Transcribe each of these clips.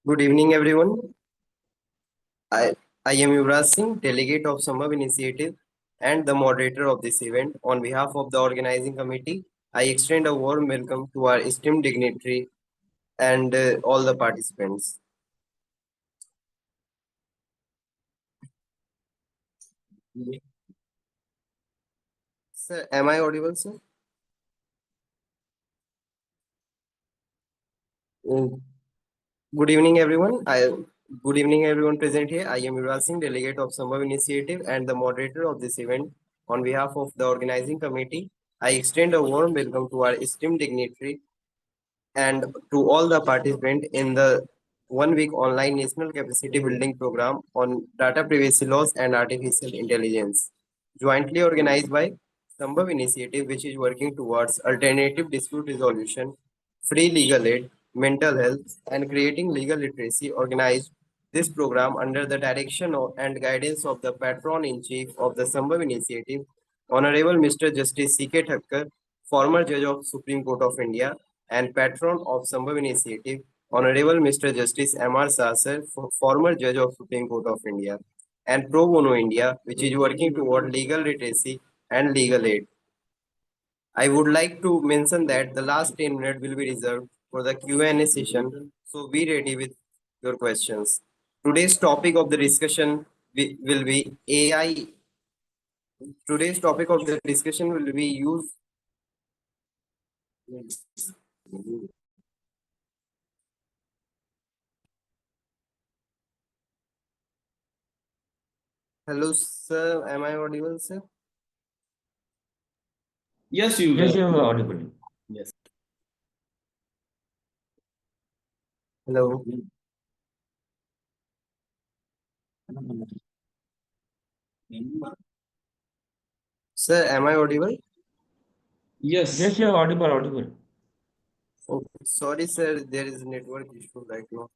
Good evening, everyone. I, I am Yuvraj Singh, delegate of Sambhav Initiative and the moderator of this event. On behalf of the organizing committee, I extend a warm welcome to our esteemed dignitary and all the participants. Sir, am I audible, sir? Mm, Good evening, everyone. Good evening, everyone present here. I am Yuvraj Singh, delegate of Sambhav Initiative and the moderator of this event. On behalf of the organizing committee, I extend a warm welcome to our esteemed dignitary and to all the participants in the 1 week online national capacity building program on data privacy laws and artificial intelligence, jointly organized by Sambhav Initiative, which is working towards alternative dispute resolution, free legal aid, mental health, and creating legal literacy. Organized this program under the direction and guidance of the patron in chief of the Sambhav Initiative, Honorable Mr. Justice C.K. Thakkar, former judge of Supreme Court of India and patron of Sambhav Initiative, Honorable Mr. Justice M.R. Sasar, former judge of Supreme Court of India, and Pro Bono India, which is working toward legal literacy and legal aid. I would like to mention that the last 10 minutes will be reserved for the Q&A session, so be ready with your questions. Today's topic of the discussion will be AI. Today's topic of the discussion will be use. Hello, sir. Am I audible, sir? Yes, you Yes, will. you are audible. Yes. Hello. Sir, am I audible? Yes. Yes, you are audible. Oh, sorry, sir. There is network issue right now.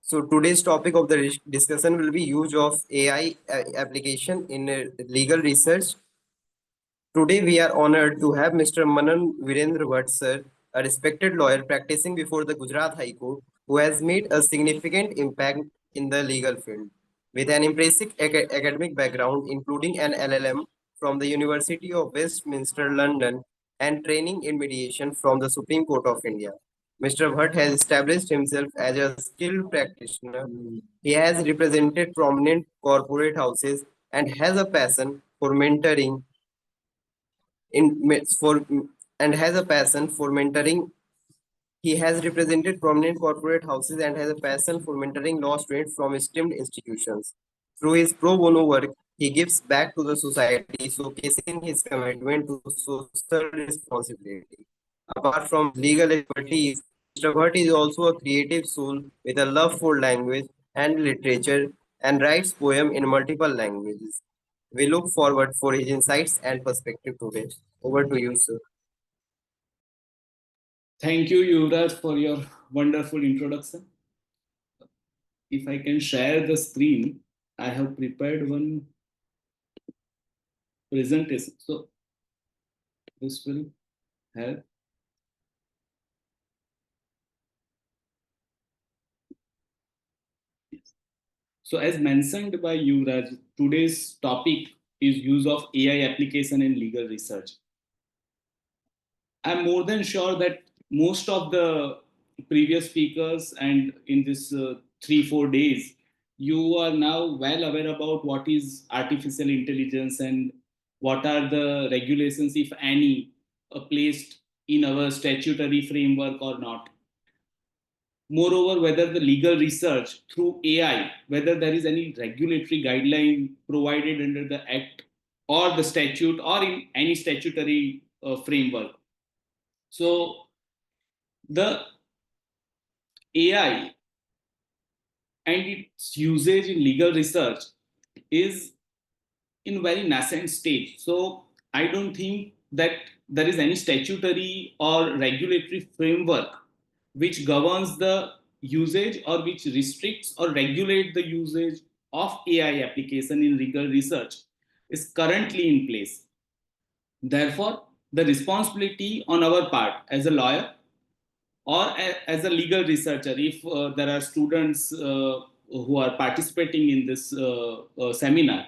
So today's topic of the discussion will be use of AI application in legal research. Today we are honored to have Mr. Manan Virendra Bhatt, sir, a respected lawyer practicing before the Gujarat High Court, who has made a significant impact in the legal field. With an impressive academic background, including an LLM from the University of Westminster, London, and training in mediation from the Supreme Court of India. Mr. Bhatt has established himself as a skilled practitioner. He has represented prominent corporate houses and has a passion for mentoring in for and has a passion for mentoring. He has represented prominent corporate houses and has a passion for mentoring law students from esteemed institutions. Through his pro bono work, he gives back to the society, showcasing his commitment to social responsibility. Apart from legal expertise, Mr. Bhatt is also a creative soul with a love for language and literature and writes poems in multiple languages. We look forward for his insights and perspective today. Over to you, sir. Thank you, Yuvraj, for your wonderful introduction. If I can share the screen, I have prepared one presentation. So this will help. So as mentioned by Yuvraj, today's topic is use of AI application in legal research. I'm more than sure that most of the previous speakers and in this 3 4 days, you are now well aware about what is artificial intelligence and what are the regulations, if any, placed in our statutory framework or not. Moreover, whether the legal research through AI, whether there is any regulatory guideline provided under the act or the statute or in any statutory framework. So the AI and its usage in legal research is in very nascent stage. So I don't think that there is any statutory or regulatory framework which governs the usage or which restricts or regulate the usage of AI application in legal research is currently in place. Therefore, the responsibility on our part as a lawyer or as a legal researcher, if there are students who are participating in this seminar.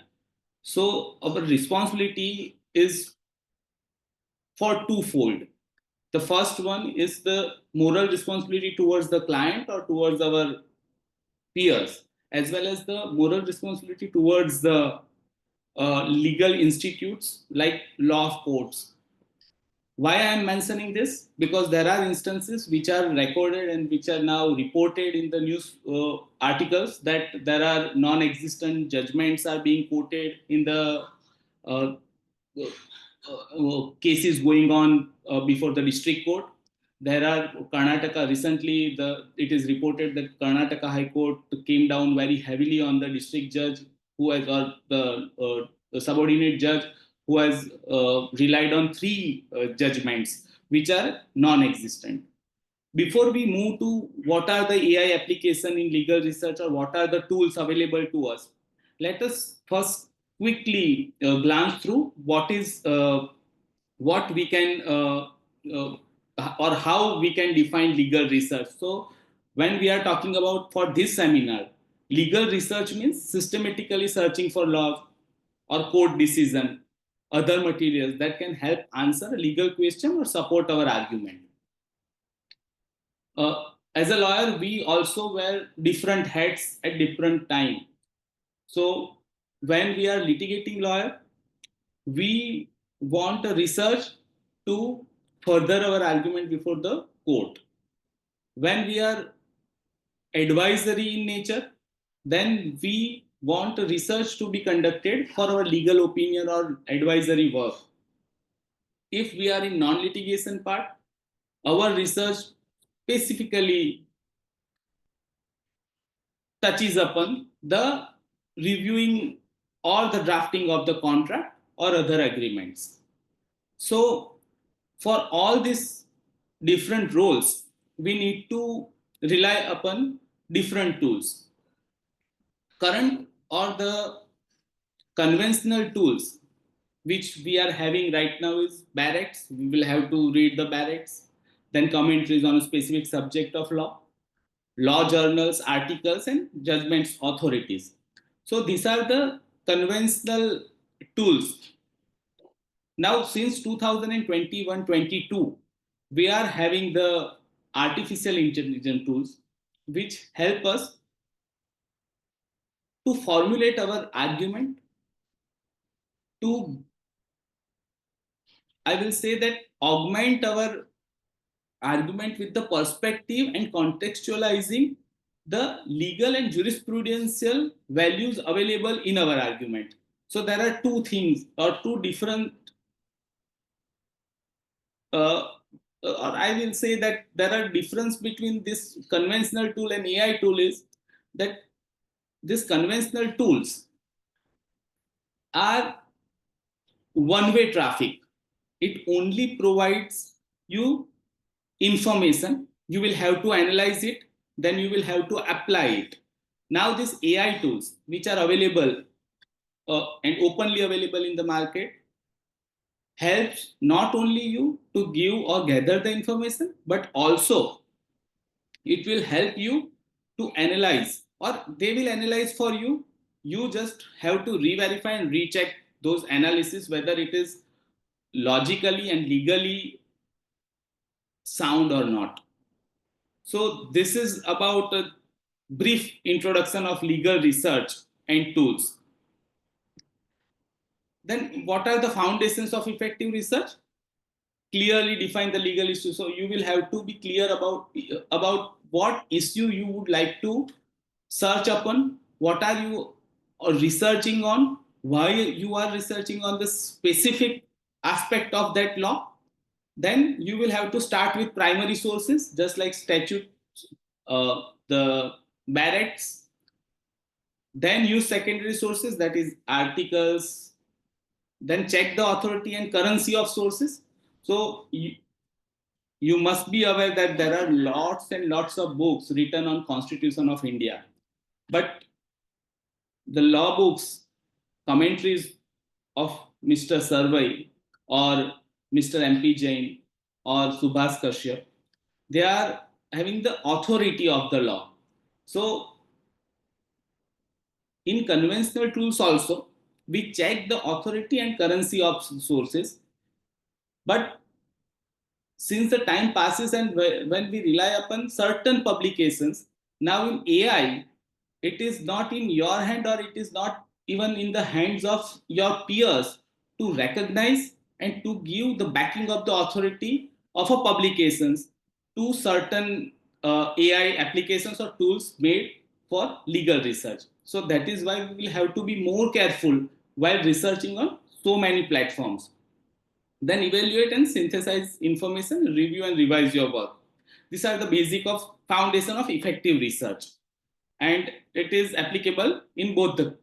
So our responsibility is for twofold. The first one is the moral responsibility towards the client or towards our peers, as well as the moral responsibility towards the legal institutes like law courts. Why I am mentioning this? Because there are instances which are recorded and which are now reported in the news articles that there are non-existent judgments are being quoted in the uh, cases going on before the district court. There are Karnataka recently. It is reported that Karnataka High Court came down very heavily on the district judge who has, or the subordinate judge who has relied on three judgments which are non-existent. Before we move to what are the AI application in legal research or what are the tools available to us, let us first quickly glance through what we can uh, or how we can define legal research. So when we are talking about for this seminar, legal research means systematically searching for laws or court decision, other materials that can help answer a legal question or support our argument. As a lawyer, we also wear different hats at different time. So when we are litigating lawyer, we want a research to further our argument before the court. When we are advisory in nature, then we want a research to be conducted for our legal opinion or advisory work. If we are in non-litigation part, our research specifically touches upon the reviewing or the drafting of the contract or other agreements. So for all these different roles, we need to rely upon different tools. Current or the conventional tools which we are having right now is barracks. We will have to read the barracks, then commentaries on a specific subject of law journals, articles, and judgments authorities. So these are the conventional tools. Now, since 2021-22, we are having the artificial intelligence tools which help us to formulate our argument, to, I will say that, augment our argument with the perspective and contextualizing the legal and jurisprudential values available in our argument. So there are two things or two different, or I will say that there are difference between this conventional tool and AI tool is that these conventional tools are one-way traffic. It only provides you information. You will have to analyze it, then you will have to apply it. Now these AI tools which are available and openly available in the market helps not only you to give or gather the information, but also it will help you to analyze, or they will analyze for you. You just have to re-verify and recheck those analysis whether it is logically and legally sound or not. So this is about a brief introduction of legal research and tools. Then what are the foundations of effective research? Clearly define the legal issue. So you will have to be clear about what issue you would like to search upon, what are you researching on, why you are researching on the specific aspect of that law. Then you will have to start with primary sources, just like statute, the barracks. Then use secondary sources, that is articles. Then check the authority and currency of sources. So you must be aware that there are lots and lots of books written on Constitution of India, but the law books, commentaries of Mr. Sarvai or Mr. MP Jain or Subhas Kashyap, they are having the authority of the law. So in conventional tools also, we check the authority and currency of sources. But since the time passes and when we rely upon certain publications, now in AI, it is not in your hand, or it is not even in the hands of your peers to recognize and to give the backing of the authority of a publications to certain AI applications or tools made for legal research. So that is why we will have to be more careful while researching on so many platforms. Then evaluate and synthesize information, review and revise your work. These are the basic of foundation of effective research, and it is applicable in both the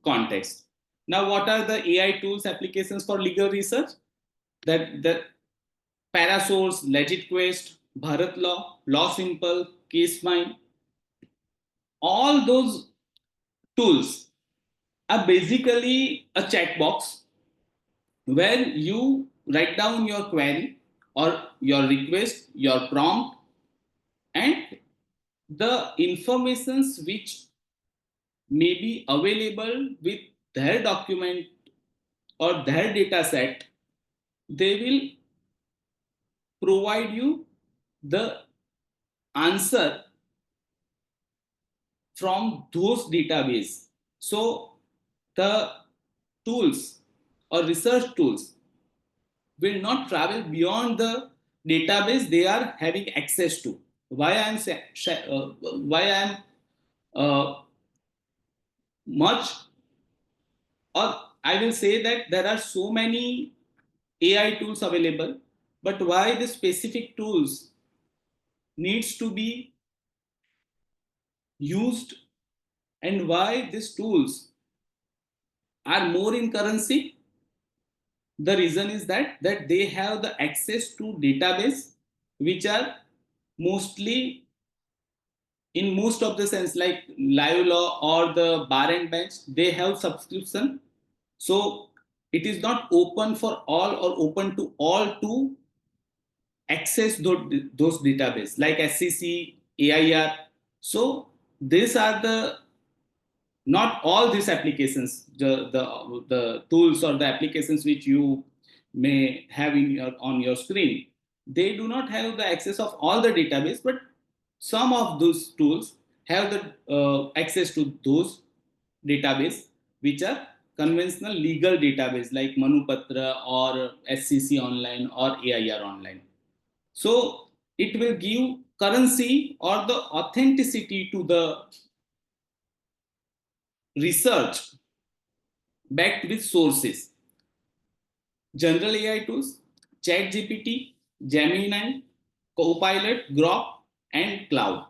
contexts. Now, what are the AI tools applications for legal research? That the Parasource, LegitQuest, Bharat Law, Law Simple, CaseMine, all those tools are basically a checkbox where you write down your query or your request, your prompt, and the informations which may be available with their document or their data set, they will provide you the answer from those database. So the tools or research tools will not travel beyond the database they are having access to. Why I'm much, or I will say that there are so many AI tools available, but why the specific tools needs to be used, and why these tools are more in currency? The reason is that they have the access to database which are mostly, in most of the sense, like live law or the bar and bench, they have subscription. So it is not open for all or open to all to access those database like SCC, AIR. So these are the, not all these applications, the tools or the applications which you may have in your on your screen, they do not have the access of all the database, but some of those tools have the access to those database which are conventional legal database like Manupatra or SCC online or AIR online. So it will give currency or the authenticity to the research backed with sources. General AI tools, ChatGPT, Gemini, Copilot, Grok, and Cloud.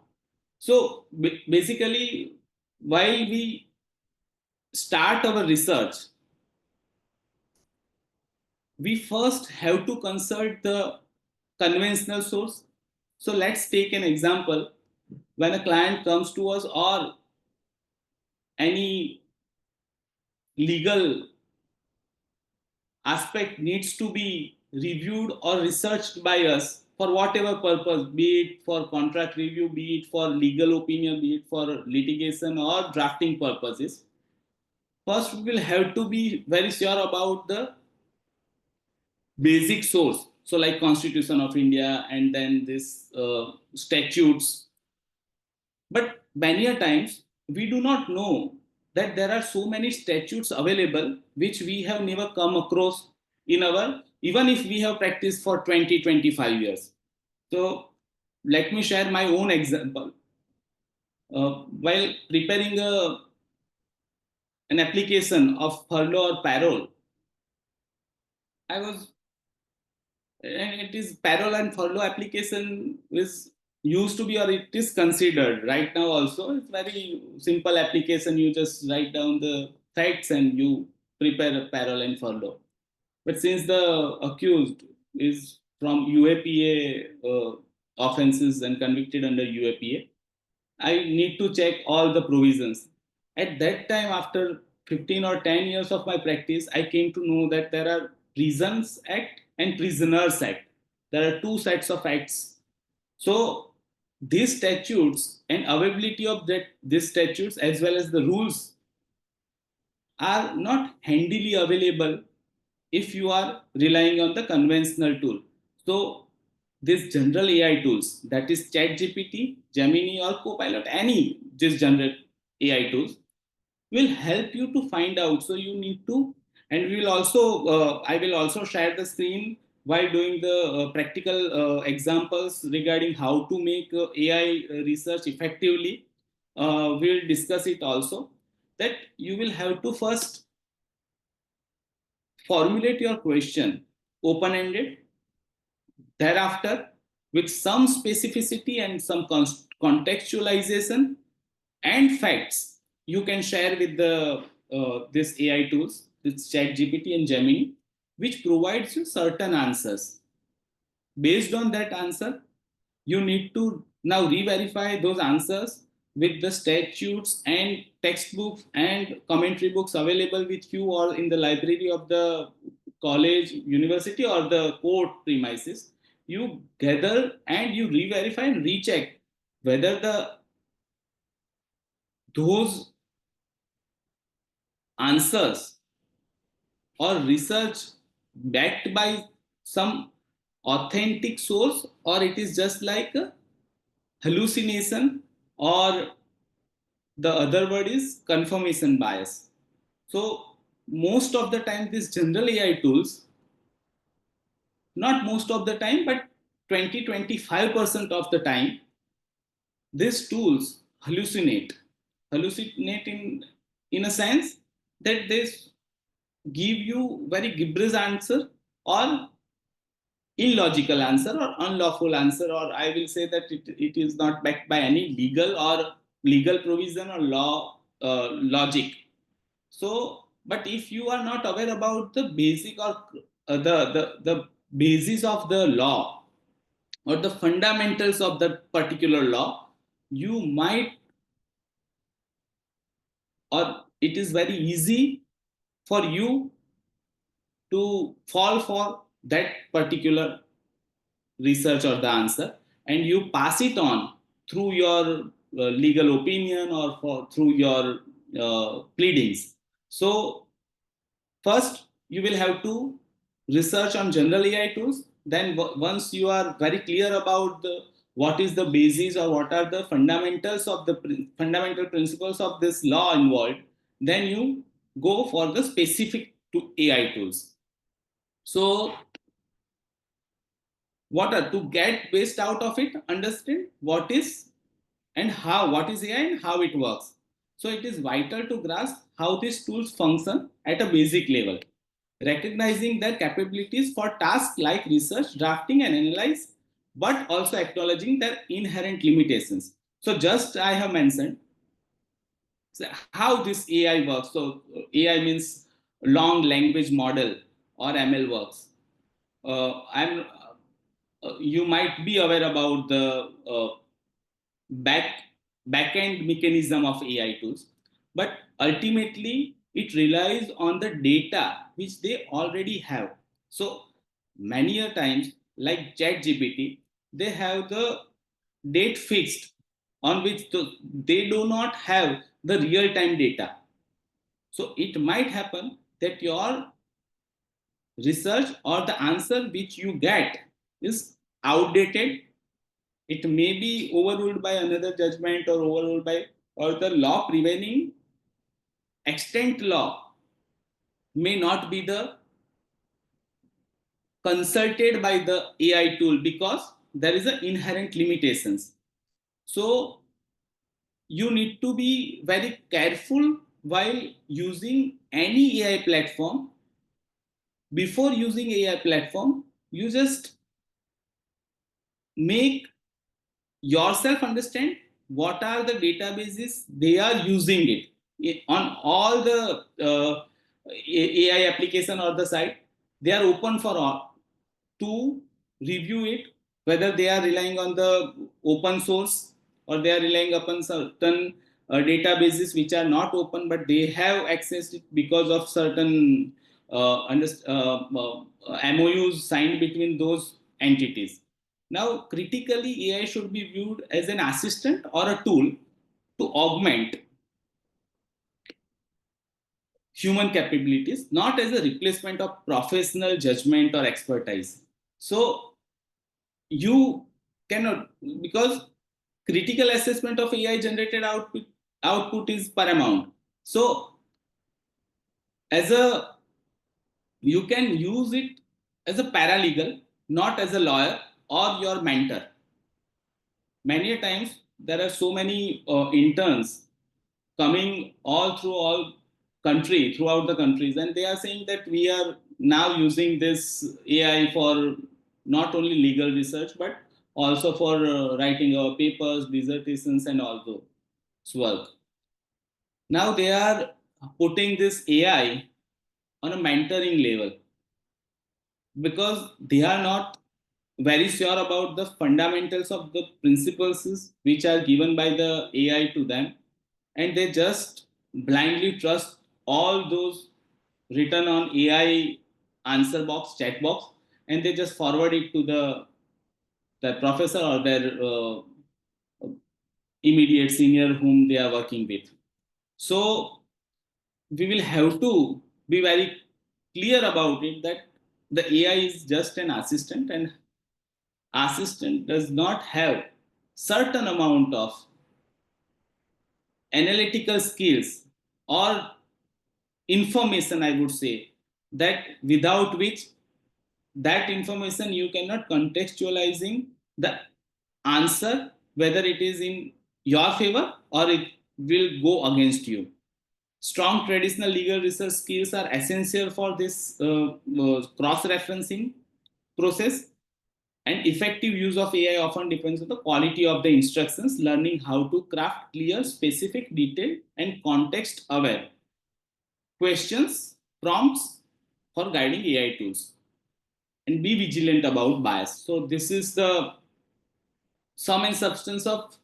So basically, while we start our research, we first have to consult the conventional source. So let's take an example. When a client comes to us, or any legal aspect needs to be reviewed or researched by us for whatever purpose, be it for contract review, be it for legal opinion, be it for litigation or drafting purposes, first we will have to be very sure about the basic source. So like Constitution of India and then this statutes. But many a times we do not know that there are so many statutes available which we have never come across in our, even if we have practiced for 20-25 years. So let me share my own example. While preparing an application of furlough or parole, I was, and it is parole and furlough application is used to be, or it is considered right now also, it's very simple application. You just write down the facts and you prepare a parole and furlough. But since the accused is from UAPA offenses and convicted under UAPA, I need to check all the provisions. At that time, after 15 or 10 years of my practice, I came to know that there are Prisons Act and Prisoners Act. There are two sets of acts. So these statutes and availability of these statutes as well as the rules are not handily available if you are relying on the conventional tool. So these general AI tools, that is ChatGPT, Gemini, or Copilot, any this general AI tools, will help you to find out. So you need to, and we will also, I will also share the screen while doing the practical examples regarding how to make AI research effectively. We will discuss it also. That you will have to first formulate your question open ended. Thereafter, with some specificity and some contextualization and facts, you can share with the this AI tools, this ChatGPT and Gemini, which provides you certain answers. Based on that answer, you need to now re-verify those answers with the statutes and textbooks and commentary books available with you or in the library of the college, university, or the court premises. You gather and you re-verify and recheck whether those answers or research backed by some authentic source, or it is just like a hallucination, or the other word is confirmation bias. So most of the time these general AI tools, not most of the time, but 20-25% of the time, these tools hallucinate in a sense that they give you very gibberish answer, or illogical answer, or unlawful answer, or I will say that it is not backed by any legal provision or law logic. So but if you are not aware about the basic or the basis of the law or the fundamentals of the particular law, you might, or it is very easy for you to fall for that particular research or the answer, and you pass it on through your legal opinion or through your pleadings. So first you will have to research on general AI tools. Then once you are very clear about what is the basis or what are the fundamentals of the fundamental principles of this law involved, then you go for the specific to AI tools. So what are to get best out of it, understand what is and how, what is AI and how it works. So it is vital to grasp how these tools function at a basic level, recognizing their capabilities for tasks like research, drafting, and analyze, but also acknowledging their inherent limitations. So just I have mentioned how this AI works. So AI means long language model, or ML works. I'm You might be aware about the back backend mechanism of AI tools, but ultimately it relies on the data which they already have. So many a times, like ChatGPT, they have the date fixed on which they do not have the real time data. So it might happen that your research or the answer which you get is outdated. It may be overruled by another judgment, or overruled by, or the law prevailing extant law may not be the consulted by the AI tool, because there is an inherent limitations. So you need to be very careful while using any AI platform. Before using AI platform, you just make yourself understand what are the databases they are using it on all the AI application or the site. They are open for all to review it, whether they are relying on the open source or they are relying upon certain databases which are not open, but they have access it because of certain MOUs signed between those entities. Now, critically, AI should be viewed as an assistant or a tool to augment human capabilities, not as a replacement of professional judgment or expertise. So, you cannot, because critical assessment of AI generated output is paramount. So, as a you can use it as a paralegal, not as a lawyer or your mentor. Many times there are so many interns coming all through all country throughout the countries, and they are saying that we are now using this AI for not only legal research but also for writing our papers, dissertations, and all those work. Now they are putting this AI on a mentoring level because they are not very sure about the fundamentals of the principles which are given by the AI to them, and they just blindly trust all those written on AI answer box, chat box, and they just forward it to their professor or their immediate senior whom they are working with. So we will have to be very clear about it that the AI is just an assistant, and assistant does not have certain amount of analytical skills or information, I would say, that without which that information you cannot contextualizing the answer whether it is in your favor or it will go against you. Strong traditional legal research skills are essential for this cross referencing process. And effective use of AI often depends on the quality of the instructions, learning how to craft clear, specific, detailed, and context aware questions, prompts for guiding AI tools, and be vigilant about bias. So, this is the sum and substance of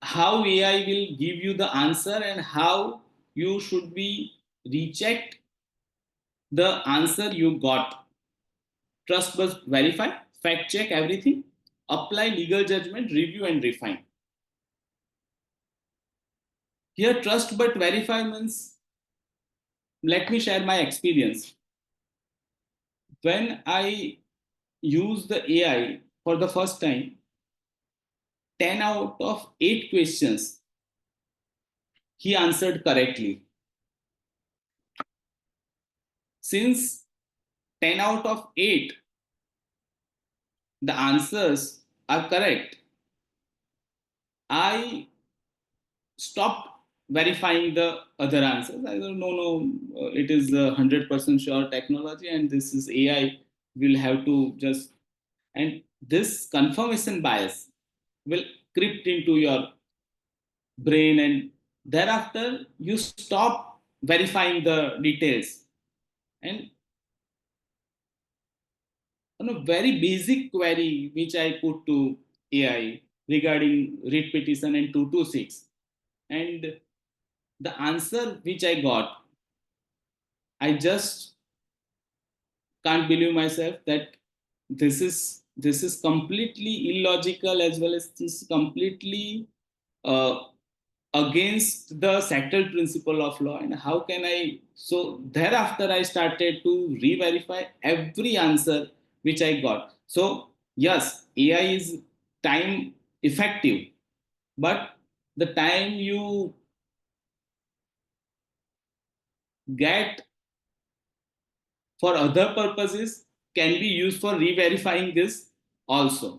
how AI will give you the answer and how you should be recheck the answer you got. Trust but verify, fact check everything, apply legal judgment, review and refine. Here, trust but verify means, let me share my experience. When I use the AI for the first time, 10 out of 8 questions he answered correctly. Since 10 out of 8 the answers are correct, I stopped verifying the other answers. I don't know, no, it is a 100% sure technology, and this is AI. Will have to just, and this confirmation bias will creep into your brain, and thereafter you stop verifying the details. And on a very basic query which I put to AI regarding writ petition and 226, and the answer which I got, I just can't believe myself that this is completely illogical, as well as this is completely uh, against the settled principle of law. And how can I? So thereafter I started to re-verify every answer which I got. So yes, AI is time effective, but the time you get for other purposes can be used for re-verifying this also.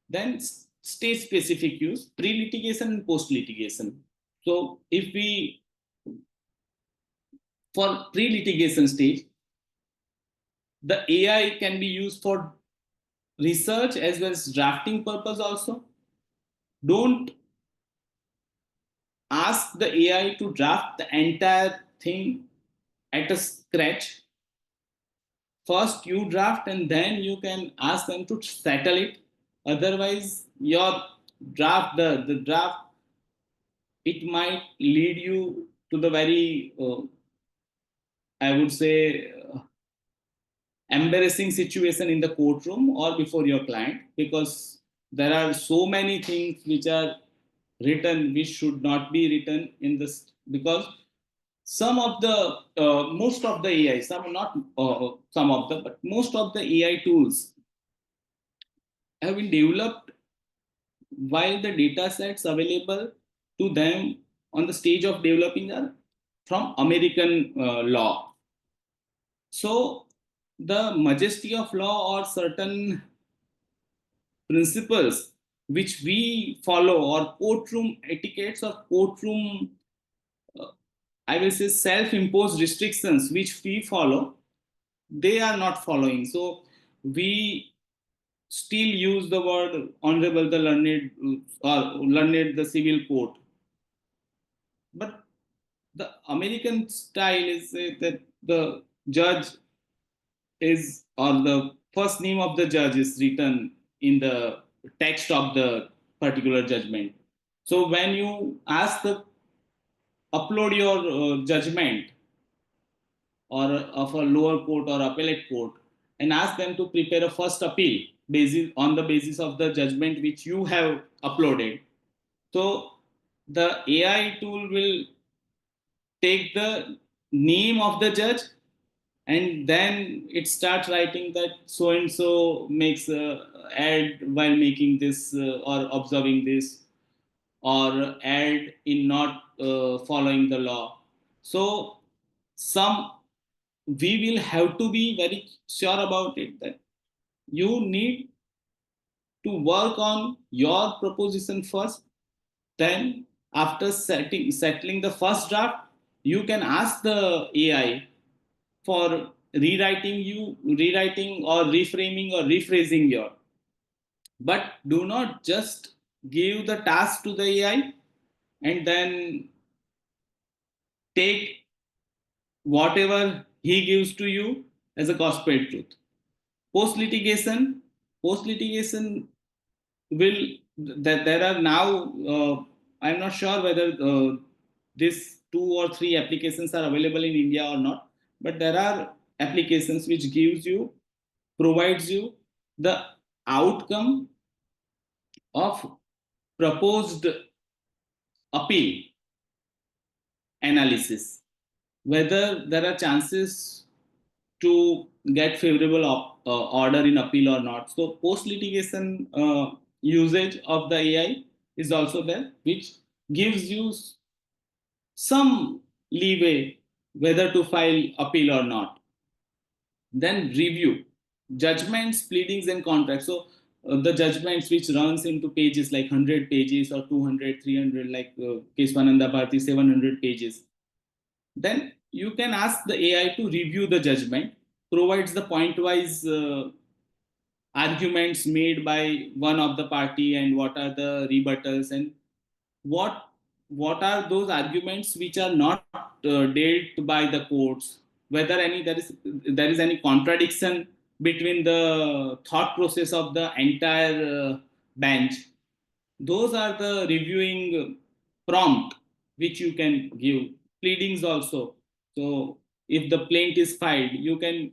Then stage specific use, pre-litigation and post-litigation. So if we, for pre-litigation stage, the AI can be used for research as well as drafting purpose also. Don't ask the AI to draft the entire thing at a scratch. First you draft and then you can ask them to settle it. Otherwise your the draft, it might lead you to the very I would say embarrassing situation in the courtroom or before your client, because there are so many things which are written which should not be written in this, because some of the most of the AI, some not some of the, but most of the AI tools have been developed while the data sets available to them on the stage of developing are from American law. So the majesty of law or certain principles which we follow, or courtroom etiquettes or courtroom, I will say, self-imposed restrictions which we follow, they are not following. So we still use the word honorable the learned, or learned the civil court. But the American style is that the judge is, or the first name of the judge is written in the text of the particular judgment. So when you ask the upload your judgment or of a lower court or appellate court, and ask them to prepare a first appeal basis on the basis of the judgment which you have uploaded. So the AI tool will take the name of the judge, and then it starts writing that so and so makes a ad while making this or observing this, or ad in not following the law. So some, we will have to be very sure about it that you need to work on your proposition first. Then after settling the first draft, you can ask the AI for rewriting or reframing or rephrasing your. But do not just give the task to the AI and then take whatever he gives to you as a gospel truth. Post litigation, post litigation will, that there are now, I'm not sure whether these two or three applications are available in India or not, but there are applications which provides you the outcome of proposed appeal analysis, whether there are chances to get favorable order in appeal or not. So post litigation usage of the AI is also there, which gives you some leeway whether to file appeal or not. Then review judgments, pleadings, and contracts. So the judgments which runs into pages like 100 pages or 200, 300, like case Vananda Bharti, 700 pages. Then you can ask the AI to review the judgment, provides the point-wise arguments made by one of the party and what are the rebuttals, and what what are those arguments which are not dealt by the courts, whether any there is any contradiction between the thought process of the entire bench. Those are the reviewing prompt which you can give. Pleadings also, so if the plaint is filed, you can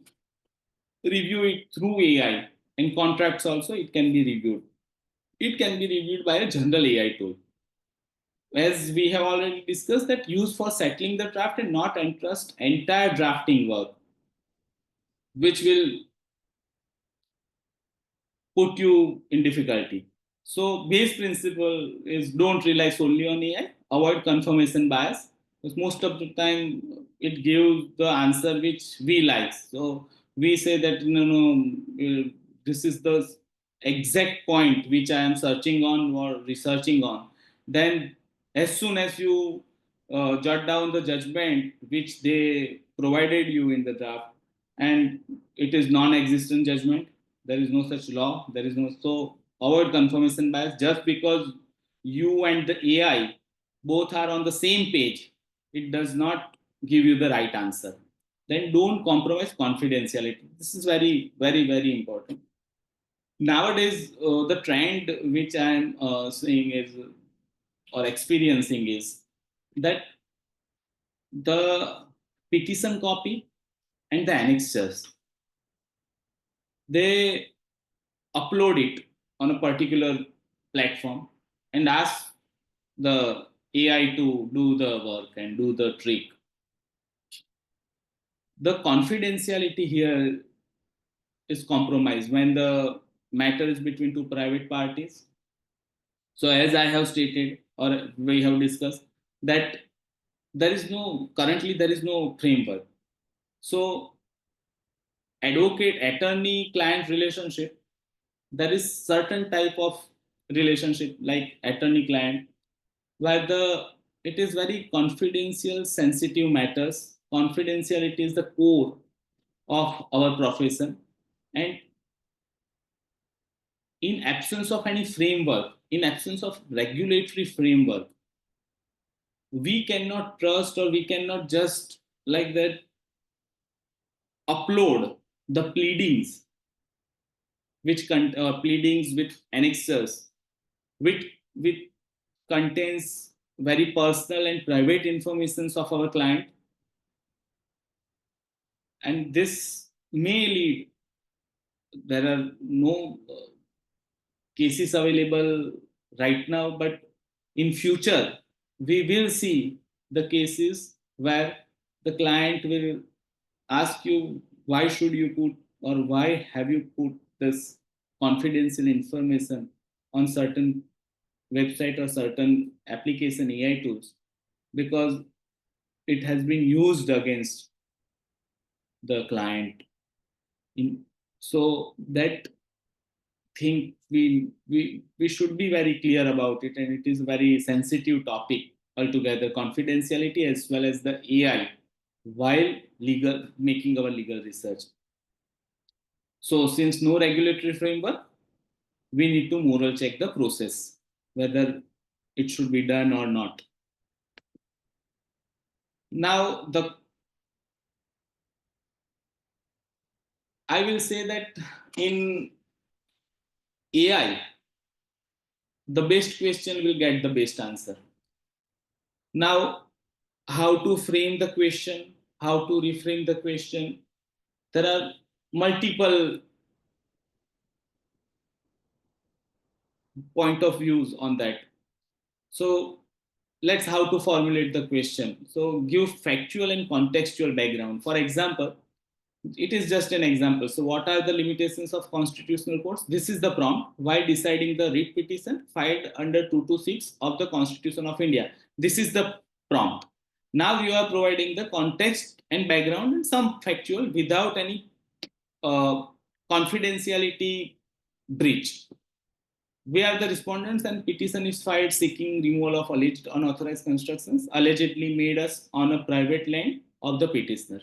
review it through AI, and contracts also it can be reviewed. It can be reviewed by a general AI tool, as we have already discussed, that used for settling the draft and not entrust entire drafting work, which will put you in difficulty. So base principle is don't rely solely on AI, avoid confirmation bias, because most of the time it gives the answer which we like. So we say that this is the exact point which I am searching on or researching on. Then as soon as you jot down the judgment which they provided you in the draft, and it is non-existent judgment, there is no such law, there is no, so avoid confirmation bias. Just because you and the AI both are on the same page, it does not give you the right answer. Then don't compromise confidentiality. This is very, very, very important. Nowadays the trend which I'm seeing is, or experiencing, is that the petition copy and the annexures, they upload it on a particular platform and ask the AI to do the work and do the trick. The confidentiality here is compromised when the matter is between two private parties. So, as I have stated or we have discussed, that there is no framework. So, advocate attorney client relationship, there is certain type of relationship like attorney client where the it is very confidential sensitive matters. Confidentiality is the core of our profession, and in absence of any framework, in absence of regulatory framework, we cannot trust or we cannot just like that upload the pleadings pleadings with annexes which with contains very personal and private informations of our client, and this may lead, there are no cases available right now, but in future we will see the cases where the client will ask you why should you put or why have you put this confidential information on certain website or certain application AI tools, because it has been used against the client. In, so that thing we should be very clear about it, and it is a very sensitive topic altogether, confidentiality as well as the AI while legal making our legal research. So since no regulatory framework, we need to moral check the process whether it should be done or not. Now the I will say that in AI, the best question will get the best answer. Now, how to frame the question, how to reframe the question, there are multiple point of views on that. So let's how to formulate the question. So give factual and contextual background. For example, it is just an example. So what are the limitations of constitutional courts? This is the prompt while deciding the writ petition filed under 226 of the Constitution of India. This is the prompt. Now you are providing the context and background and some factual without any uh, confidentiality breach. We are the respondents and petition is filed seeking removal of alleged unauthorized constructions allegedly made us on a private land of the petitioner.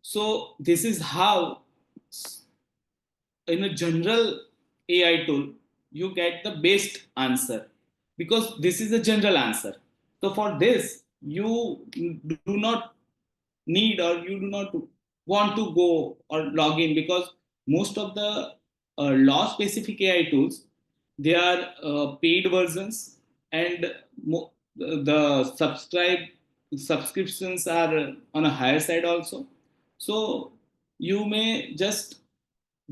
So this is how in a general AI tool you get the best answer, because this is a general answer. So for this you do not need or you do not want to go or log in, because most of the law specific AI tools, they are paid versions, and the subscriptions are on a higher side also. So you may just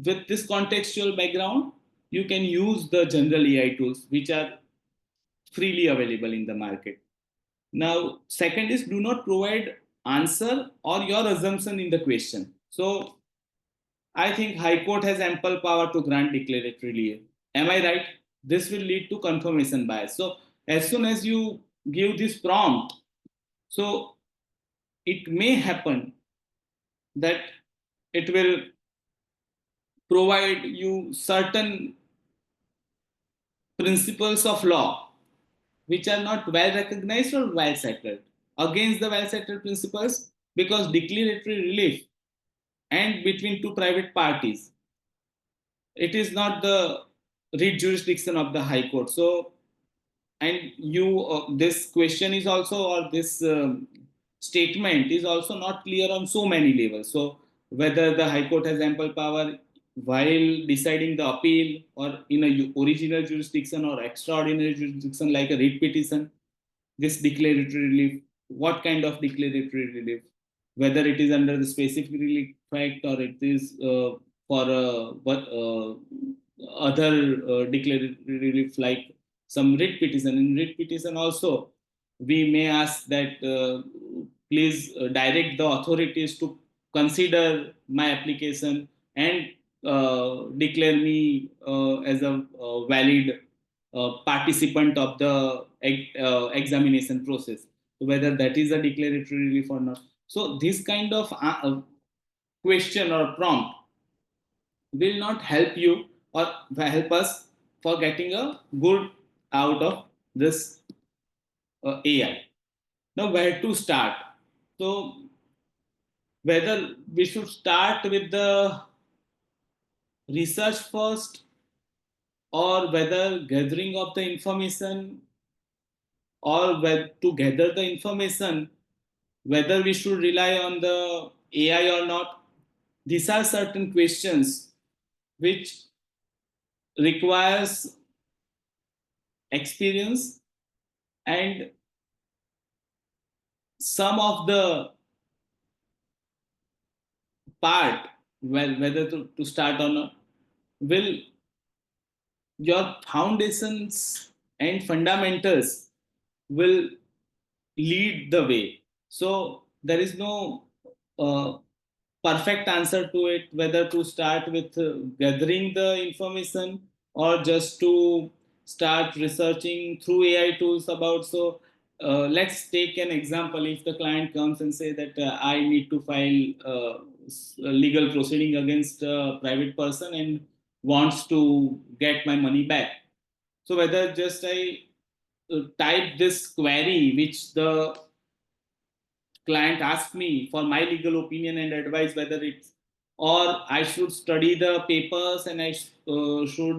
with this contextual background you can use the general AI tools which are freely available in the market. Now, second is do not provide answer or your assumption in the question. So, I think High Court has ample power to grant declaratory relief. Am I right? This will lead to confirmation bias. So, as soon as you give this prompt, so it may happen that it will provide you certain principles of law which are not well recognized or well settled against the well settled principles, because declaratory relief and between two private parties, it is not the read jurisdiction of the High Court. So and you this question is also or this statement is also not clear on so many levels. So whether the High Court has ample power while deciding the appeal or in a original jurisdiction or extraordinary jurisdiction like a writ petition, this declaratory relief, what kind of declaratory relief, whether it is under the specific relief fact or it is for other declarative relief like some writ petition. In writ petition also, we may ask that please direct the authorities to consider my application and declare me as a valid participant of the examination process, whether that is a declaratory relief or not. So this kind of question or prompt will not help you or help us for getting a good out of this AI. Now, where to start? So, whether we should start with the research first or whether gathering of the information or whether to gather the information, whether we should rely on the AI or not. These are certain questions which requires experience and some of the part, well, whether to start or not, will your foundations and fundamentals will lead the way. So there is no uh, perfect answer to it, whether to start with gathering the information or just to start researching through AI tools about. So let's take an example. If the client comes and say that I need to file a legal proceeding against a private person and wants to get my money back. So whether just I type this query which the client asks me for my legal opinion and advice, whether it's, or I should study the papers and I should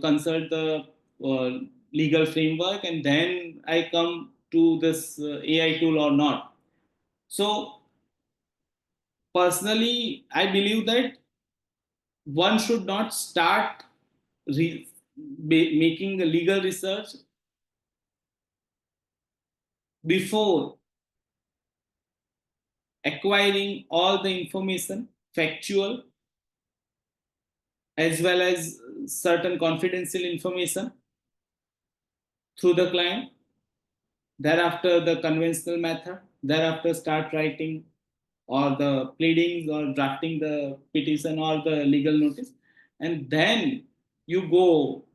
consult the uh, legal framework and then I come to this AI tool or not. So personally, I believe that one should not start making the legal research before acquiring all the information, factual as well as certain confidential information through the client. Thereafter, the conventional method. Thereafter, start writing or the pleadings or drafting the petition or the legal notice. And then you go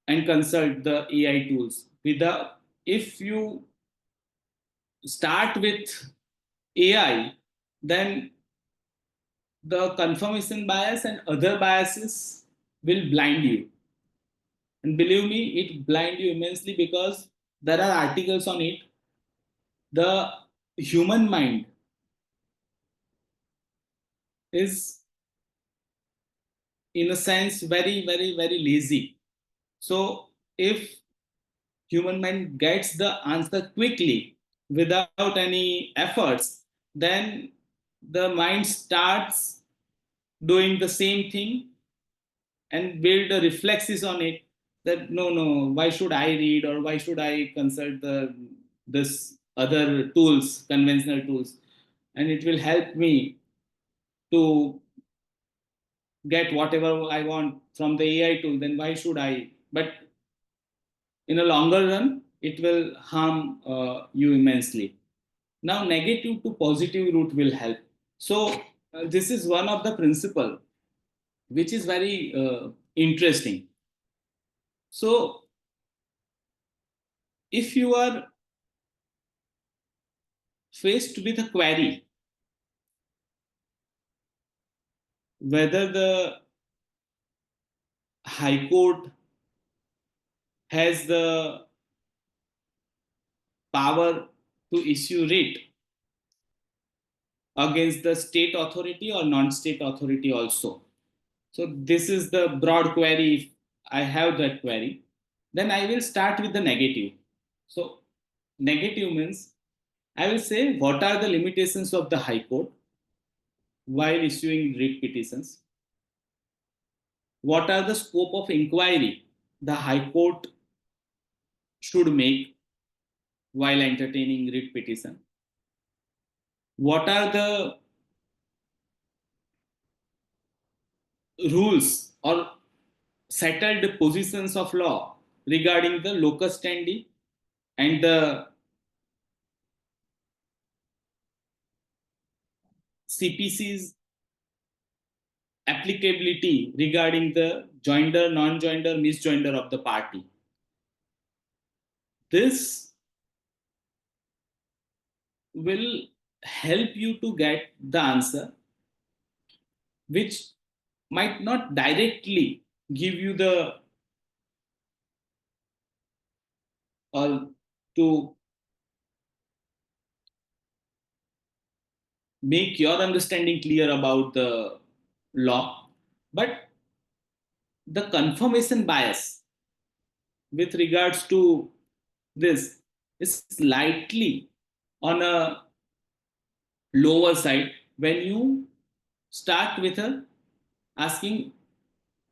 and consult the AI tools. If you start with AI, then the confirmation bias and other biases will blind you. And believe me, it blind you immensely because there are articles on it. The human mind is, in a sense, very, very, very lazy. So if human mind gets the answer quickly without any efforts, then the mind starts doing the same thing and build a reflexes on it that no, why should I read or why should I consult this other tools, conventional tools, and it will help me to get whatever I want from the AI tool, then why should I? But in a longer run, it will harm you immensely. Now, negative to positive route will help. So, this is one of the principle which is very interesting. So, if you are faced with a query, whether the High Court has the power to issue writ against the state authority or non-state authority also. So this is the broad query. If I have that query, then I will start with the negative. So negative means I will say what are the limitations of the High Court while issuing writ petitions? What are the scope of inquiry the High Court should make while entertaining writ petition? what are the rules or settled positions of law regarding the locus standi and the CPC's applicability regarding the joinder, non-joinder, misjoinder of the party. This will help you to get the answer, which might not directly give you the or to make your understanding clear about the law, but the confirmation bias with regards to this is slightly on a lower side when you start with a asking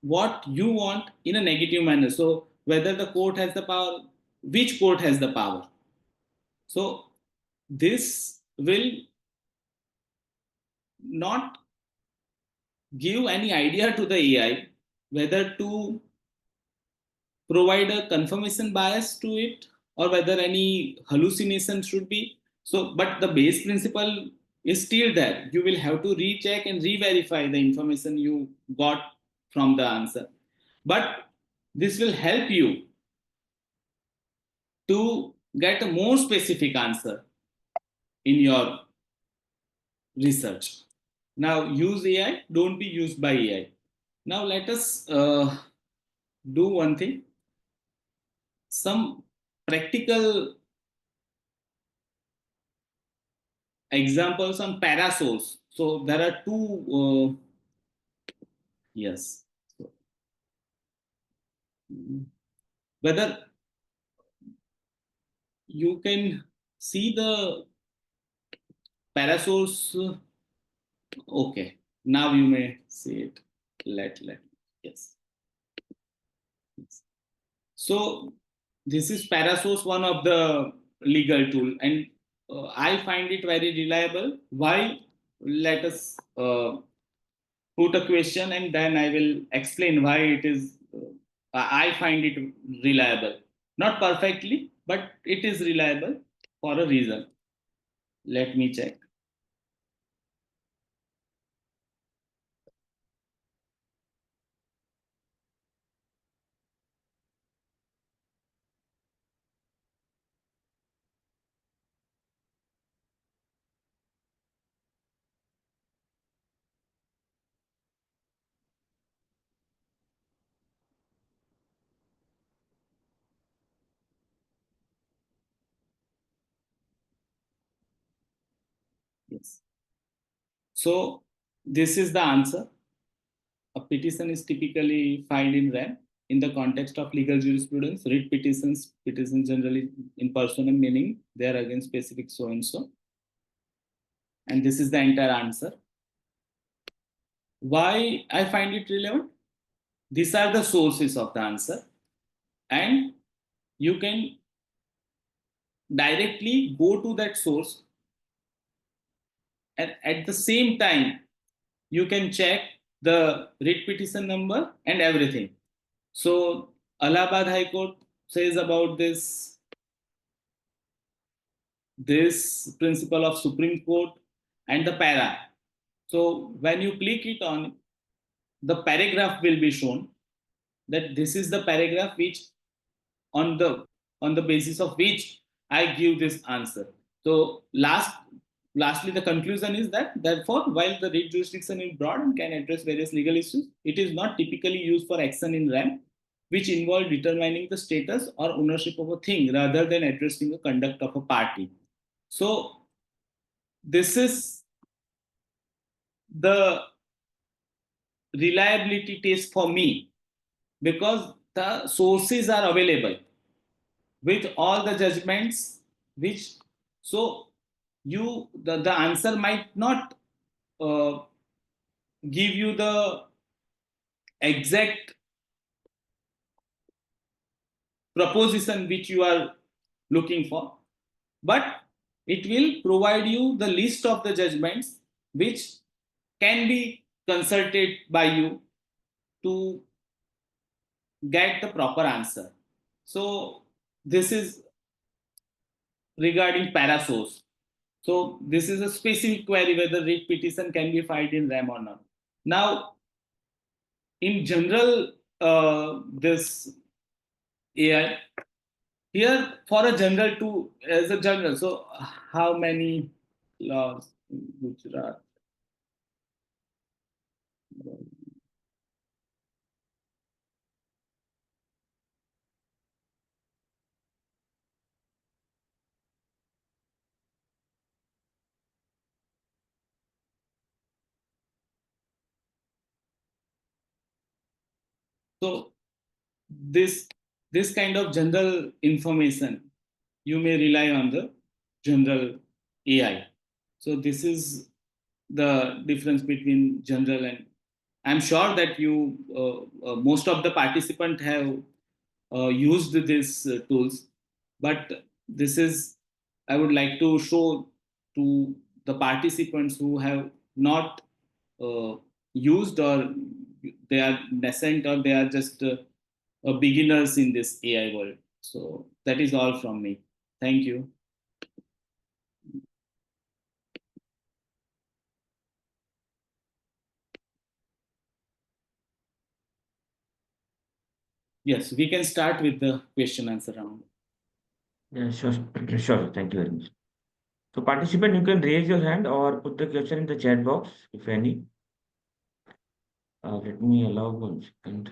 what you want in a negative manner. So whether the court has the power, which court has the power. So this will not give any idea to the AI whether to provide a confirmation bias to it or whether any hallucination should be. So, but the base principle is still there. You will have to recheck and re-verify the information you got from the answer. But this will help you to get a more specific answer in your research. Now, use AI, don't be used by AI. Now, let us do one thing, some practical examples on parasols. So there are two, yes. So, whether you can see the parasols, okay. Now you may see it. Let yes. So this is parasource, one of the legal tool, and I find it very reliable. Why? Let us put a question, and then I will explain why it is. I find it reliable, not perfectly, but it is reliable for a reason. Let me check. Yes. So this is the answer. A petition is typically filed in RAM. In the context of legal jurisprudence, writ petitions generally in personam, meaning they are against specific so and so. And this is the entire answer. Why I find it relevant? These are the sources of the answer, and you can directly go to that source, and at the same time, you can check the writ petition number and everything. So, Allahabad High Court says about this principle of Supreme Court and the para. So when you click it on, the paragraph will be shown that this is the paragraph which on the basis of which I give this answer. So lastly, the conclusion is that therefore, while the writ jurisdiction is broad and can address various legal issues, it is not typically used for action in RAM, which involve determining the status or ownership of a thing rather than addressing the conduct of a party. So this is the reliability test for me because the sources are available with all the judgments which so the answer might not uh, give you the exact proposition which you are looking for, but it will provide you the list of the judgments which can be consulted by you to get the proper answer. So this is regarding parasource. So this is a specific query whether writ petition can be filed in RAM or not. Now, in general, this AI here for a general to as a general. So how many laws in Gujarat? So this this kind of general information you may rely on the general AI. So this is the difference between general and I'm sure that you most of the participants have used these tools, but this is I would like to show to the participants who have not uh, used or they are nascent or they are just beginners in this AI world. So that is all from me. Thank you. Yes, we can start with the question answer round. Yeah, sure, sure. Thank you very much. So, participant, you can raise your hand or put the question in the chat box, if any. Let me allow 1 second.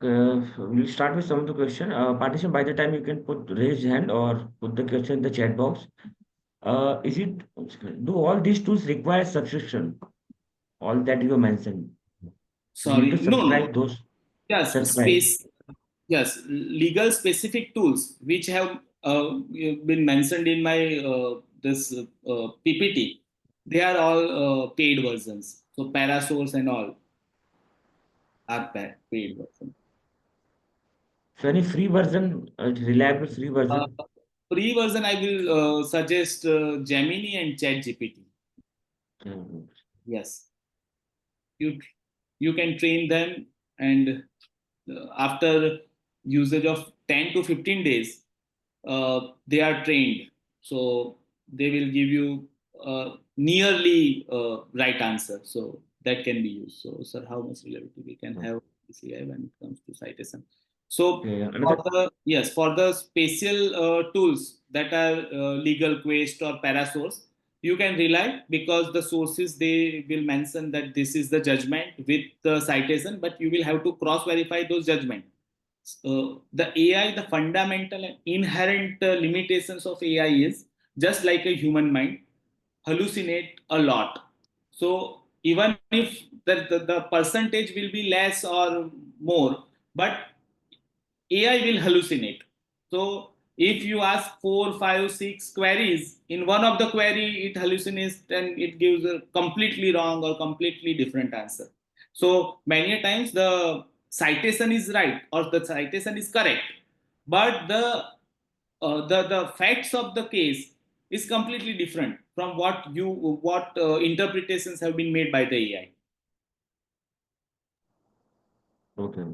We'll start with some of the question. Participant, by the time you can put raise hand or put the question in the chat box. Is it, 1 second. Do all these tools require subscription? All that you have mentioned. You need Sorry, to no, no. subscribe those, Yes, subscribe. space. Yes, legal specific tools which have been mentioned in my this PPT. They are all paid versions. So Parasource and all are paid versions. So, any free version, reliable free Uh, version? Free version I will suggest Gemini and ChatGPT. Mhm. Yes, you you can train them and after usage of 10 to 15 days they are trained, so they will give you nearly right answer, so that can be used. So sir, how much reliability we can have CI when it comes to citation? So Okay, for another. the yes, for the special tools that are legal quest or parasource, you can rely because the sources they will mention that this is the judgment with the citation, but you will have to cross verify those judgment. The AI, the fundamental and inherent limitations of AI is just like a human mind, hallucinate a lot. So even if the percentage will be less or more, but AI will hallucinate. So if you ask 4, 5, 6 queries, in one of the query it hallucinates and it gives a completely wrong or completely different answer. So many times the citation is right or the citation is correct, but the facts of the case is completely different from what interpretations have been made by the AI. Okay.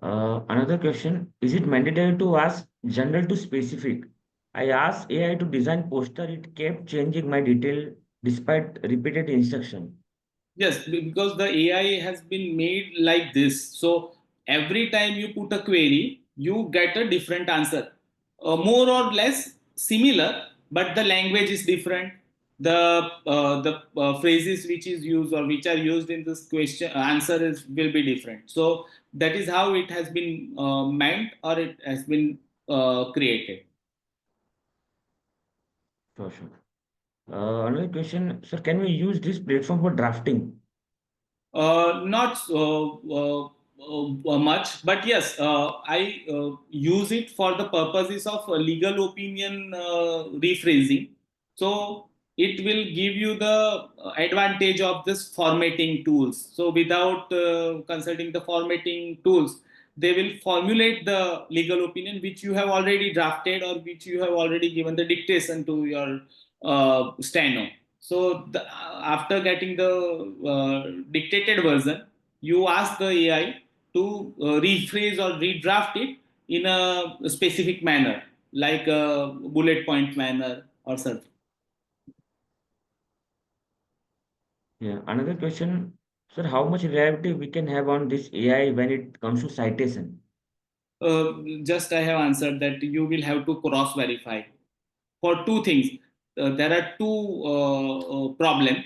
Another question, is it mandatory to ask general to specific? I asked AI to design poster, it kept changing my detail despite repeated instruction. Yes, because the AI has been made like this. So every time you put a query, you get a different answer, more or less similar, but the language is different. The phrases which is used or which are used in this question answer is will be different. So that is how it has been meant or it has been created. Sure, sure. Another question, sir, can we use this platform for drafting? Not much, but yes, I use it for the purposes of legal opinion rephrasing. So it will give you the advantage of this formatting tools. So without consulting the formatting tools, they will formulate the legal opinion which you have already drafted or which you have already given the dictation to your steno. So after getting the dictated version, you ask the AI to rephrase or redraft it in a specific manner, like a bullet point manner or something. Yeah. Another question, sir, how much reliability we can have on this AI when it comes to citation? Just I have answered that you will have to cross verify for two things. There are two problem.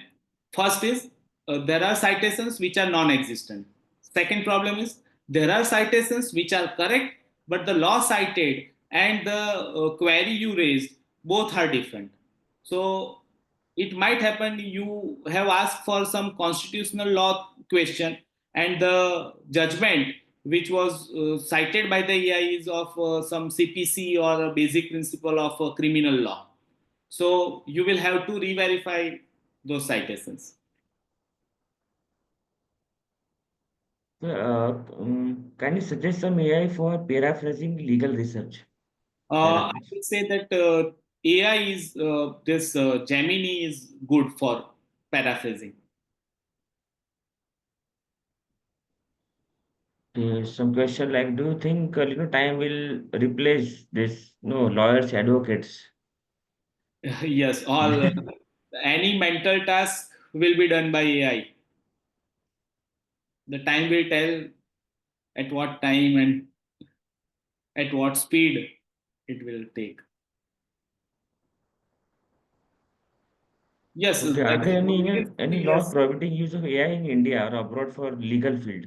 First is there are citations which are non-existent. Second problem is there are citations which are correct, but the law cited and the query you raised both are different. So it might happen you have asked for some constitutional law question and the judgment which was cited by the AI is of some CPC or a basic principle of criminal law. So you will have to re-verify those citations. Sir, can you suggest some AI for paraphrasing legal research? I Paraphrase. will say that AI is this Gemini is good for paraphrasing. Some question like, do you think time will replace this lawyers, advocates? Yes, all any mental task will be done by AI. The time will tell at what time and at what speed it will take. Yes, Okay, are there there is any obviously laws yes. prohibiting use of AI in India or abroad for legal field?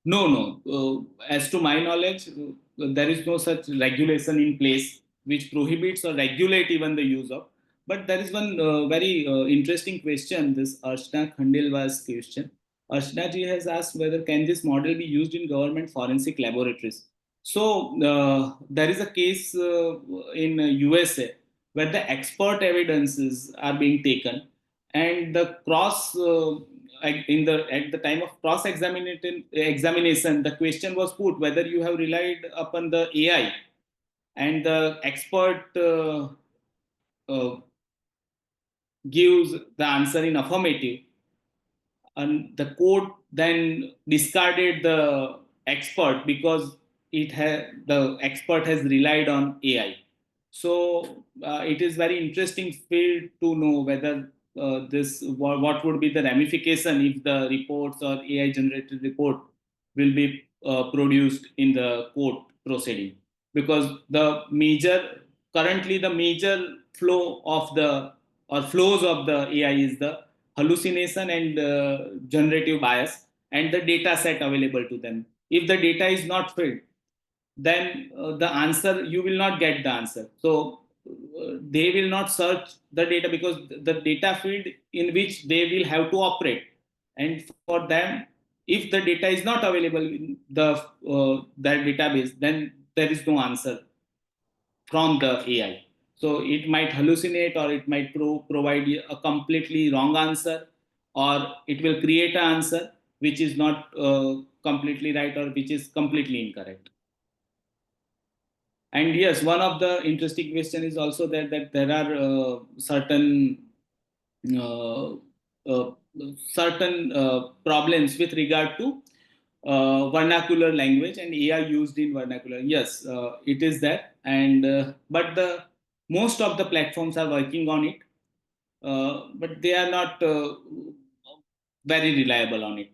No, no. As to my knowledge, there is no such regulation in place which prohibits or regulate even the use of. But there is one very interesting question. This Archana Khandelwal's question. Archana ji has asked whether can this model be used in government forensic laboratories. So there is a case in USA where the expert evidences are being taken, and the cross in the at the time of cross examination, the question was put whether you have relied upon the AI, and the expert uh, gives the answer in affirmative, and the court then discarded the expert because the expert has relied on AI. So it is very interesting field to know whether what would be the ramification if the reports or AI generated report will be produced in the court proceeding, because the major flow of the or flows of the AI is the hallucination and generative bias and the data set available to them. If the data is not filled, then the answer you will not get the answer. So they will not search the data because the data field in which they will have to operate, and for them, if the data is not available in the that database, then there is no answer from the AI. So it might hallucinate or it might provide a completely wrong answer, or it will create an answer which is not completely right or which is completely incorrect. And yes, one of the interesting question is also that there are uh, uh, certain problems with regard to vernacular language and AI used in vernacular. Yes, it is that, and but the most of the platforms are working on it, but they are not very reliable on it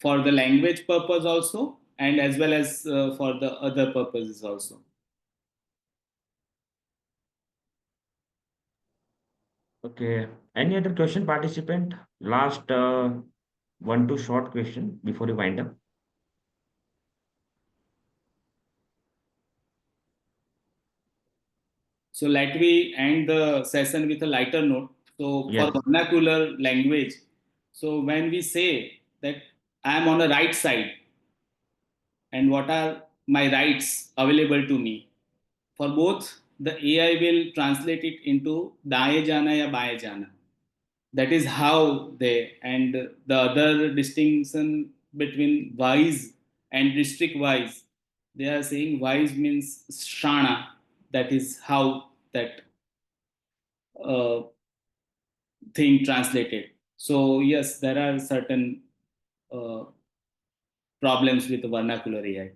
for the language purpose also, and as well as for the other purposes also. Okay. Any other question, participant? Last one to short question before we wind up. So let me end the session with a lighter note. So for Yes. vernacular language, so when we say that I am on the right side and what are my rights available to me, for both the AI will translate it into daye jana ya baye jana. That is how they, and the other distinction between wise and district wise, they are saying wise means shana. That is how that uh, thing translated. So yes, there are certain uh, problems with vernacular AI.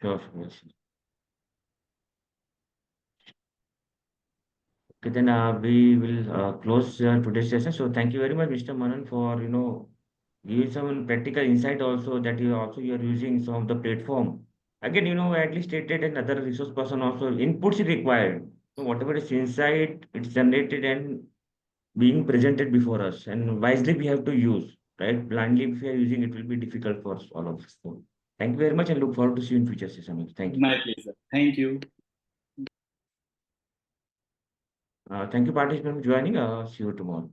Sure, sure, yes. Okay, then we will close today's session. So thank you very much, Mr. Manan, for giving some practical insight also that you are using some of the platform. Again, at least stated another resource person also inputs is required. So whatever is inside, it's generated and being presented before us, and wisely we have to use. Right, blindly if we are using, it will be difficult for us, all of us. So thank you very much, and look forward to see you in future sessions. Thank you. My pleasure. Thank you. Thank you, participants, for joining. See you tomorrow.